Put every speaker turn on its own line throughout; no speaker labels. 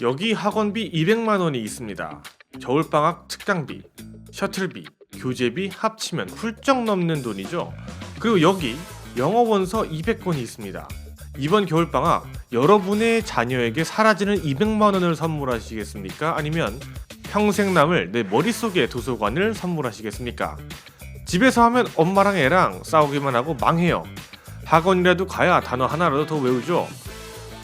여기 학원비 200만 원이 있습니다. 겨울방학 특강비, 셔틀비, 교재비 합치면 훌쩍 넘는 돈이죠. 그리고 여기 영어 원서 200권이 있습니다. 이번 겨울방학 여러분의 자녀에게 사라지는 200만 원을 선물하시겠습니까? 아니면 평생 남을 내 머릿속의 도서관을 선물하시겠습니까? 집에서 하면 엄마랑 애랑 싸우기만 하고 망해요. 학원이라도 가야 단어 하나라도 더 외우죠.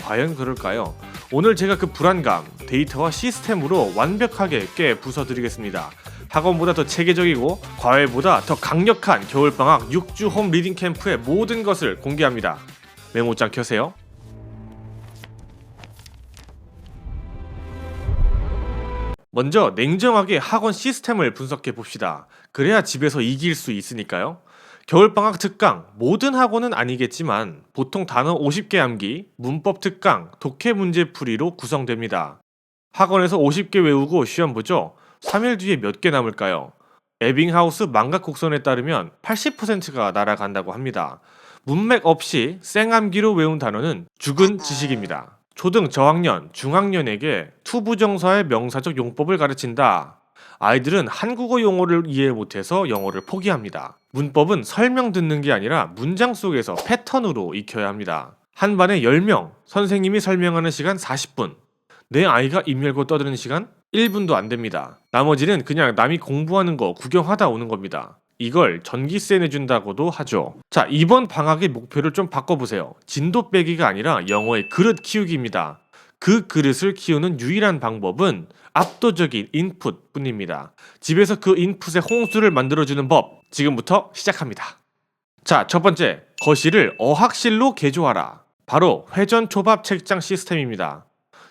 과연 그럴까요? 오늘 제가 그 불안감, 데이터와 시스템으로 완벽하게 깨 부숴드리겠습니다. 학원보다 더 체계적이고 과외보다 더 강력한 겨울방학 6주 홈 리딩 캠프의 모든 것을 공개합니다. 메모장 켜세요. 먼저 냉정하게 학원 시스템을 분석해 봅시다. 그래야 집에서 이길 수 있으니까요. 겨울방학 특강, 모든 학원은 아니겠지만 보통 단어 50개 암기, 문법 특강, 독해 문제 풀이로 구성됩니다. 학원에서 50개 외우고 시험 보죠? 3일 뒤에 몇 개 남을까요? 에빙하우스 망각 곡선에 따르면 80%가 날아간다고 합니다. 문맥 없이 생암기로 외운 단어는 죽은 지식입니다. 초등 저학년, 중학년에게 투부정사의 명사적 용법을 가르친다. 아이들은 한국어 용어를 이해 못해서 영어를 포기합니다. 문법은 설명 듣는 게 아니라 문장 속에서 패턴으로 익혀야 합니다. 한 반에 10명, 선생님이 설명하는 시간 40분. 내 아이가 입 열고 떠드는 시간 1분도 안 됩니다. 나머지는 그냥 남이 공부하는 거 구경하다 오는 겁니다. 이걸 전기세 내준다고도 하죠. 자, 이번 방학의 목표를 좀 바꿔보세요. 진도 빼기가 아니라 영어의 그릇 키우기입니다. 그 그릇을 키우는 유일한 방법은 압도적인 인풋 뿐입니다. 집에서 그 인풋의 홍수를 만들어주는 법, 지금부터 시작합니다. 자, 첫 번째, 거실을 어학실로 개조하라. 바로 회전초밥 책장 시스템입니다.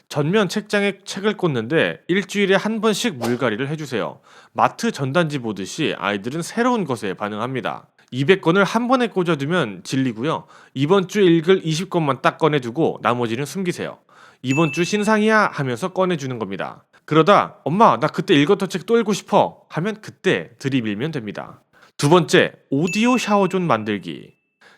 전면 책장에 책을 꽂는데 일주일에 한 번씩 물갈이를 해주세요. 마트 전단지 보듯이 아이들은 새로운 것에 반응합니다. 200권을 한 번에 꽂아두면 질리고요. 이번 주 읽을 20권만 딱 꺼내두고 나머지는 숨기세요. 이번 주 신상이야 하면서 꺼내주는 겁니다. 그러다 엄마 나 그때 읽었던 책 또 읽고 싶어 하면 그때 들이밀면 됩니다. 두 번째, 오디오 샤워존 만들기.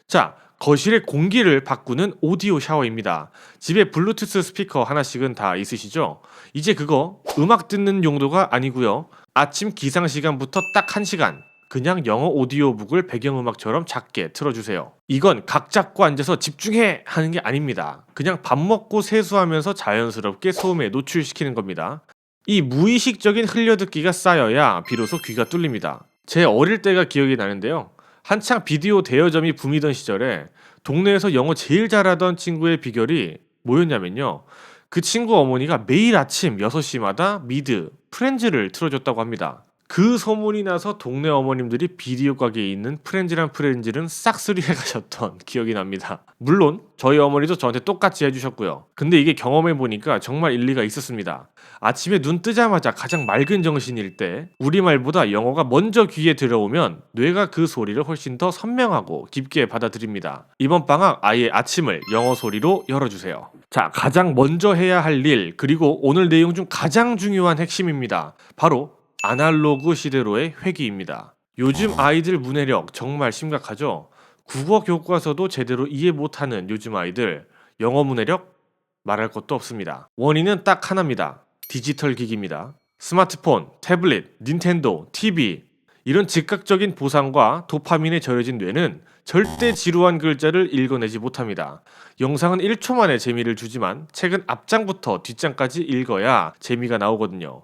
자, 거실의 공기를 바꾸는 오디오 샤워입니다. 집에 블루투스 스피커 하나씩은 다 있으시죠? 이제 그거 음악 듣는 용도가 아니고요. 아침 기상 시간부터 딱 1시간 그냥 영어 오디오북을 배경음악처럼 작게 틀어주세요. 이건 각 잡고 앉아서 집중해 하는 게 아닙니다. 그냥 밥 먹고 세수하면서 자연스럽게 소음에 노출시키는 겁니다. 이 무의식적인 흘려듣기가 쌓여야 비로소 귀가 뚫립니다. 제 어릴 때가 기억이 나는데요. 한창 비디오 대여점이 붐이던 시절에 동네에서 영어 제일 잘하던 친구의 비결이 뭐였냐면요. 그 친구 어머니가 매일 아침 6시마다 미드, 프렌즈를 틀어줬다고 합니다. 그 소문이 나서 동네 어머님들이 비디오 가게에 있는 프렌즈란 프렌즈는 싹쓸이 해가셨던 기억이 납니다. 물론 저희 어머니도 저한테 똑같이 해주셨고요. 근데 이게 경험해보니까 정말 일리가 있었습니다. 아침에 눈 뜨자마자 가장 맑은 정신일 때 우리말보다 영어가 먼저 귀에 들어오면 뇌가 그 소리를 훨씬 더 선명하고 깊게 받아들입니다. 이번 방학 아예 아침을 영어 소리로 열어주세요. 자, 가장 먼저 해야 할 일, 그리고 오늘 내용 중 가장 중요한 핵심입니다. 바로 아날로그 시대로의 회귀입니다. 요즘 아이들 문해력 정말 심각하죠? 국어 교과서도 제대로 이해 못하는 요즘 아이들, 영어 문해력 말할 것도 없습니다. 원인은 딱 하나입니다. 디지털 기기입니다. 스마트폰, 태블릿, 닌텐도, TV 이런 즉각적인 보상과 도파민에 절여진 뇌는 절대 지루한 글자를 읽어내지 못합니다. 영상은 1초 만에 재미를 주지만 책은 앞장부터 뒷장까지 읽어야 재미가 나오거든요.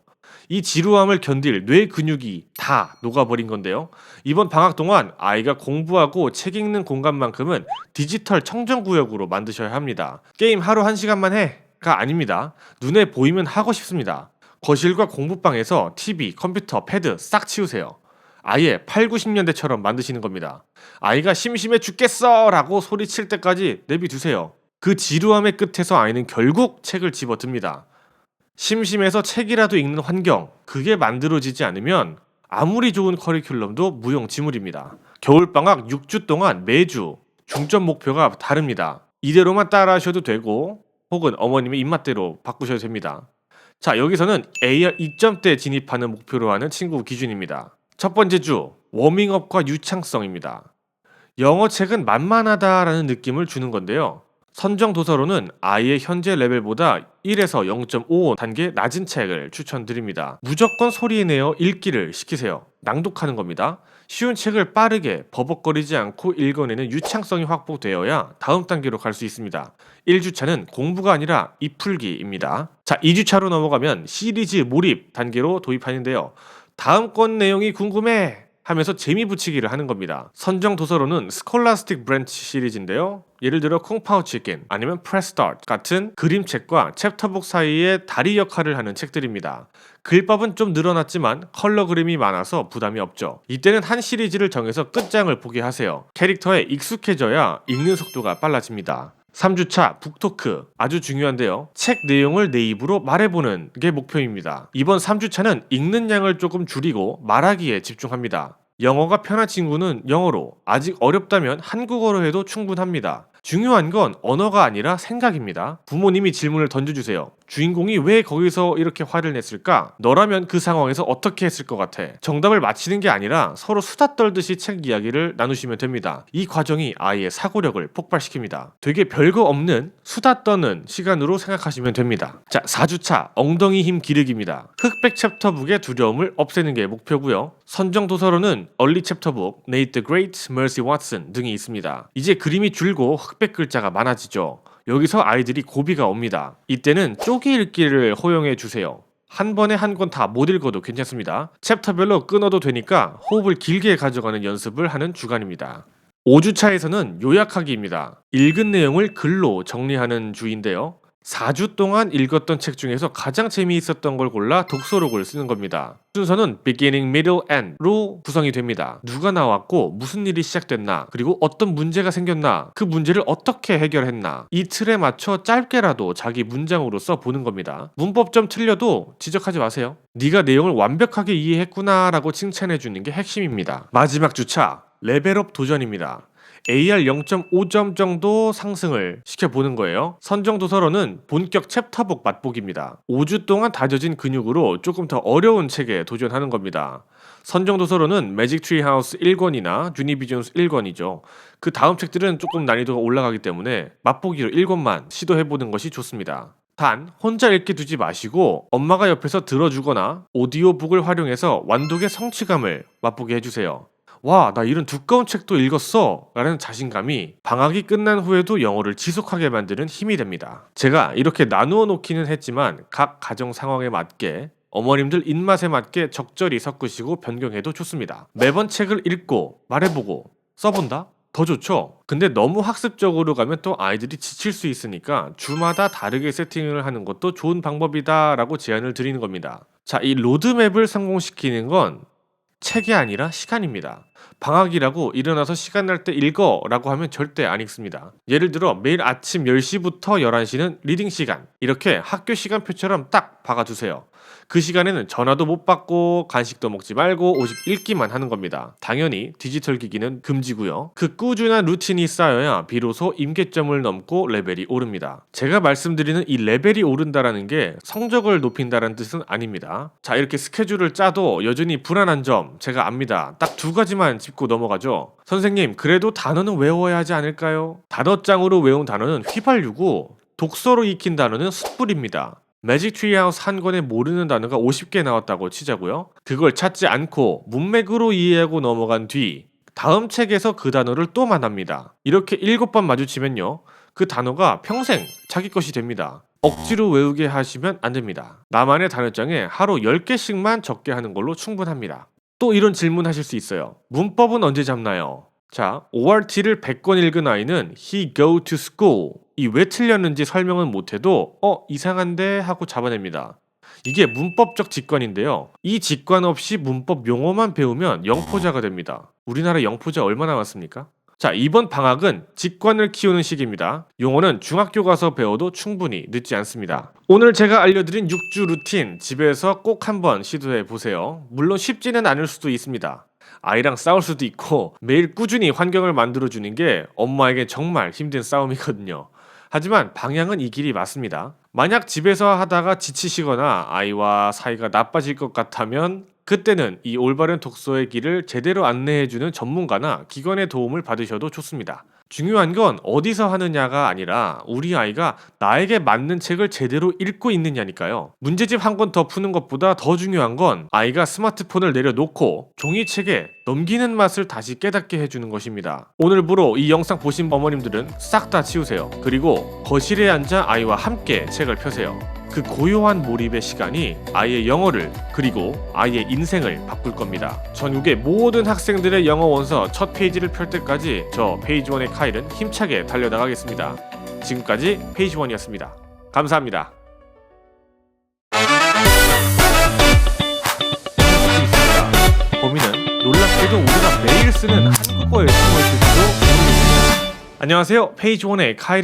이 지루함을 견딜 뇌 근육이 다 녹아버린 건데요. 이번 방학 동안 아이가 공부하고 책 읽는 공간만큼은 디지털 청정구역으로 만드셔야 합니다. 게임 하루 1시간만 해가 아닙니다. 눈에 보이면 하고 싶습니다. 거실과 공부방에서 TV, 컴퓨터, 패드 싹 치우세요. 아예 8, 90년대처럼 만드시는 겁니다. 아이가 심심해 죽겠어 라고 소리칠 때까지 내비두세요. 그 지루함의 끝에서 아이는 결국 책을 집어듭니다. 심심해서 책이라도 읽는 환경, 그게 만들어지지 않으면 아무리 좋은 커리큘럼도 무용지물입니다. 겨울방학 6주 동안 매주 중점 목표가 다릅니다. 이대로만 따라 하셔도 되고 혹은 어머님의 입맛대로 바꾸셔도 됩니다. 자, 여기서는 AR 2점대 진입하는 목표로 하는 친구 기준입니다. 첫 번째 주, 워밍업과 유창성입니다. 영어 책은 만만하다라는 느낌을 주는 건데요. 선정 도서로는 아이의 현재 레벨보다 1에서 0.5 단계 낮은 책을 추천드립니다. 무조건 소리 내어 읽기를 시키세요. 낭독하는 겁니다. 쉬운 책을 빠르게 버벅거리지 않고 읽어내는 유창성이 확보되어야 다음 단계로 갈 수 있습니다. 1주차는 공부가 아니라 입풀기입니다. 자, 2주차로 넘어가면 시리즈 몰입 단계로 도입하는데요. 다음 건 내용이 궁금해 하면서 재미 붙이기를 하는 겁니다. 선정 도서로는 스콜라스틱 브랜치 시리즈인데요. 예를 들어 쿵파오 치킨 아니면 프레스타트 같은 그림책과 챕터북 사이에 다리 역할을 하는 책들입니다. 글법은 좀 늘어났지만 컬러 그림이 많아서 부담이 없죠. 이때는 한 시리즈를 정해서 끝장을 보게 하세요. 캐릭터에 익숙해져야 읽는 속도가 빨라집니다. 3주차 북토크 아주 중요한데요. 책 내용을 내 입으로 말해보는 게 목표입니다. 이번 3주차는 읽는 양을 조금 줄이고 말하기에 집중합니다. 영어가 편한 친구는 영어로, 아직 어렵다면 한국어로 해도 충분합니다. 중요한 건 언어가 아니라 생각입니다. 부모님이 질문을 던져주세요. 주인공이 왜 거기서 이렇게 화를 냈을까? 너라면 그 상황에서 어떻게 했을 것 같아? 정답을 맞히는 게 아니라 서로 수다 떨듯이 책 이야기를 나누시면 됩니다. 이 과정이 아이의 사고력을 폭발시킵니다. 되게 별거 없는 수다 떠는 시간으로 생각하시면 됩니다. 자, 4주차 엉덩이 힘 기르기입니다. 흑백 챕터북의 두려움을 없애는 게 목표고요. 선정 도서로는 얼리 챕터북, Nate the Great, Mercy Watson 등이 있습니다. 이제 그림이 줄고 흑백 글자가 많아지죠. 여기서 아이들이 고비가 옵니다. 이때는 쪼개 읽기를 허용해 주세요. 한 번에 한 권 다 못 읽어도 괜찮습니다. 챕터별로 끊어도 되니까 호흡을 길게 가져가는 연습을 하는 주간입니다. 5주차에서는 요약하기입니다. 읽은 내용을 글로 정리하는 주인데요. 4주 동안 읽었던 책 중에서 가장 재미있었던 걸 골라 독서록을 쓰는 겁니다. 순서는 beginning, middle, end로 구성이 됩니다. 누가 나왔고 무슨 일이 시작됐나, 그리고 어떤 문제가 생겼나, 그 문제를 어떻게 해결했나, 이 틀에 맞춰 짧게라도 자기 문장으로 써보는 겁니다. 문법 좀 틀려도 지적하지 마세요. 네가 내용을 완벽하게 이해했구나 라고 칭찬해주는 게 핵심입니다. 마지막 주차 레벨업 도전입니다. AR 0.5점 정도 상승을 시켜보는 거예요. 선정 도서로는 본격 챕터북 맛보기입니다. 5주 동안 다져진 근육으로 조금 더 어려운 책에 도전하는 겁니다. 선정 도서로는 매직 트리 하우스 1권이나 주니비 존스 1권이죠. 그 다음 책들은 조금 난이도가 올라가기 때문에 맛보기로 1권만 시도해보는 것이 좋습니다. 단 혼자 읽게 두지 마시고 엄마가 옆에서 들어주거나 오디오북을 활용해서 완독의 성취감을 맛보게 해주세요. 와, 나 이런 두꺼운 책도 읽었어 라는 자신감이 방학이 끝난 후에도 영어를 지속하게 만드는 힘이 됩니다. 제가 이렇게 나누어 놓기는 했지만 각 가정 상황에 맞게 어머님들 입맛에 맞게 적절히 섞으시고 변경해도 좋습니다. 매번 책을 읽고 말해보고 써본다? 더 좋죠? 근데 너무 학습적으로 가면 또 아이들이 지칠 수 있으니까 주마다 다르게 세팅을 하는 것도 좋은 방법이다 라고 제안을 드리는 겁니다. 자, 이 로드맵을 성공시키는 건 책이 아니라 시간입니다. 방학이라고 일어나서 시간 날 때 읽어 라고 하면 절대 안 읽습니다. 예를 들어 매일 아침 10시부터 11시는 리딩 시간, 이렇게 학교 시간표처럼 딱 박아주세요. 그 시간에는 전화도 못 받고 간식도 먹지 말고 오직 읽기만 하는 겁니다. 당연히 디지털 기기는 금지고요. 그 꾸준한 루틴이 쌓여야 비로소 임계점을 넘고 레벨이 오릅니다. 제가 말씀드리는 이 레벨이 오른다라는 게 성적을 높인다는 뜻은 아닙니다. 자, 이렇게 스케줄을 짜도 여전히 불안한 점 제가 압니다. 딱 2가지만 짚고 넘어가죠. 선생님, 그래도 단어는 외워야 하지 않을까요? 단어장으로 외운 단어는 휘발유고 독서로 익힌 단어는 숯불입니다. 매직 트리하우스 한 권에 모르는 단어가 50개 나왔다고 치자고요. 그걸 찾지 않고 문맥으로 이해하고 넘어간 뒤 다음 책에서 그 단어를 또 만납니다. 이렇게 7번 마주치면요, 그 단어가 평생 자기 것이 됩니다. 억지로 외우게 하시면 안 됩니다. 나만의 단어장에 하루 10개씩만 적게 하는 걸로 충분합니다. 또 이런 질문 하실 수 있어요. 문법은 언제 잡나요? 자, ORT를 100권 읽은 아이는 he go to school 이 왜 틀렸는지 설명은 못해도 이상한데 하고 잡아냅니다. 이게 문법적 직관인데요. 이 직관 없이 문법 용어만 배우면 영포자가 됩니다. 우리나라 영포자 얼마나 많습니까? 자, 이번 방학은 직관을 키우는 시기입니다. 용어는 중학교 가서 배워도 충분히 늦지 않습니다. 오늘 제가 알려드린 6주 루틴 집에서 꼭 한번 시도해 보세요. 물론 쉽지는 않을 수도 있습니다. 아이랑 싸울 수도 있고 매일 꾸준히 환경을 만들어주는 게 엄마에게 정말 힘든 싸움이거든요. 하지만 방향은 이 길이 맞습니다. 만약 집에서 하다가 지치시거나 아이와 사이가 나빠질 것 같다면 그때는 이 올바른 독서의 길을 제대로 안내해주는 전문가나 기관의 도움을 받으셔도 좋습니다. 중요한 건 어디서 하느냐가 아니라 우리 아이가 나에게 맞는 책을 제대로 읽고 있느냐니까요. 문제집 한 권 더 푸는 것보다 더 중요한 건 아이가 스마트폰을 내려놓고 종이책에 넘기는 맛을 다시 깨닫게 해주는 것입니다. 오늘부로 이 영상 보신 어머님들은 싹 다 치우세요. 그리고 거실에 앉아 아이와 함께 책을 펴세요. 그 고요한 몰입의 시간이 아이의 영어를 그리고 아이의 인생을 바꿀 겁니다. 전국의 모든 학생들의 영어 원서 첫 페이지를 펼 때까지 저 페이지원의 카일은 힘차게 달려나가겠습니다. 지금까지 페이지원이었습니다. 감사합니다. 범인은 놀랍게도 우리가 매일 쓰는 한국어에 숨어있을지도 모르겠습니다. 안녕하세요. 페이지원의 카일